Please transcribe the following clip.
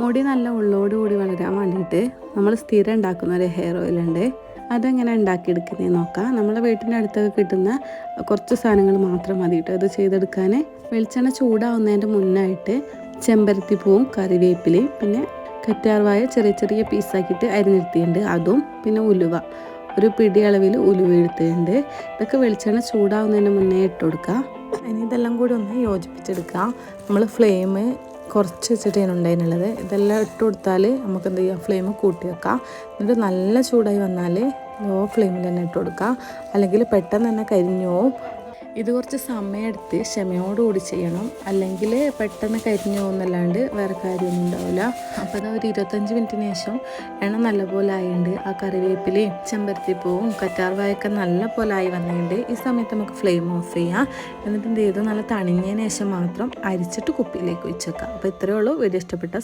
മുടി നല്ല ഉള്ളോടുകൂടി വളരാൻ വേണ്ടിയിട്ട് നമ്മൾ സ്ഥിരം ഉണ്ടാക്കുന്ന ഒരു ഹെയർ ഓയിലുണ്ട്. അതെങ്ങനെ ഉണ്ടാക്കിയെടുക്കുന്നതെന്ന് നോക്കാം. നമ്മളെ വീട്ടിൻ്റെ അടുത്തൊക്കെ കിട്ടുന്ന കുറച്ച് സാധനങ്ങൾ മാത്രം മതി കേട്ടോ ഇത് ചെയ്തെടുക്കാൻ. വെളിച്ചെണ്ണ ചൂടാവുന്നതിൻ്റെ മുന്നായിട്ട് ചെമ്പരത്തിപ്പൂവും കറിവേപ്പിലയും പിന്നെ കറ്റാർവാഴ ചെറിയ ചെറിയ പീസാക്കിയിട്ട് അരിഞ്ഞെടുത്തിട്ടുണ്ട്. അതും പിന്നെ ഉലുവ ഒരു പിടി അളവിൽ ഉലുവ എടുത്തിട്ടുണ്ട്. ഇതൊക്കെ വെളിച്ചെണ്ണ ചൂടാവുന്നതിന് മുന്നേ ഇട്ട് കൊടുക്കുക. ഇനി ഇതെല്ലാം കൂടി ഒന്ന് യോജിപ്പിച്ചെടുക്കുക. നമ്മൾ ഫ്ലെയിം കുറച്ച് വെച്ചിട്ടാണ് ഉണ്ടായിരുന്നുള്ളത്. ഇതെല്ലാം ഇട്ട് കൊടുത്താൽ നമുക്ക് എന്ത് ചെയ്യാം, ഫ്ലെയിം കൂട്ടി വെക്കാം. എന്നിട്ട് നല്ല ചൂടായി വന്നാൽ ലോ ഫ്ലെയിമിൽ തന്നെ ഇട്ട് കൊടുക്കാം, അല്ലെങ്കിൽ പെട്ടെന്ന് തന്നെ കരിഞ്ഞു പോവും. ഇത് കുറച്ച് സമയമെടുത്ത് ക്ഷമയോടുകൂടി ചെയ്യണം, അല്ലെങ്കിൽ പെട്ടെന്ന് കരിഞ്ഞു പോകുന്നല്ലാണ്ട് വേറെ കാര്യമൊന്നും ഉണ്ടാവില്ല. അപ്പോൾ അത് ഒരു 25 മിനിറ്റിന് ശേഷം എണ്ണ നല്ലപോലെ ആയിട്ടുണ്ട്. ആ കറിവേപ്പിലയും ചെമ്പരത്തിപ്പൂവും കറ്റാർവാഴയൊക്കെ നല്ല പോലെ ആയി വന്നിട്ടുണ്ട്. ഈ സമയത്ത് നമുക്ക് ഫ്ലെയിം ഓഫ് ചെയ്യാം. എന്നിട്ട് എന്ത് ചെയ്ത് നല്ല തണിഞ്ഞതിന് ശേഷം മാത്രം അരിച്ചിട്ട് കുപ്പിയിലേക്ക് വെച്ചേക്കാം. അപ്പോൾ ഇത്രയേ ഉള്ളൂ. വീഡിയോ ഇഷ്ടപ്പെട്ട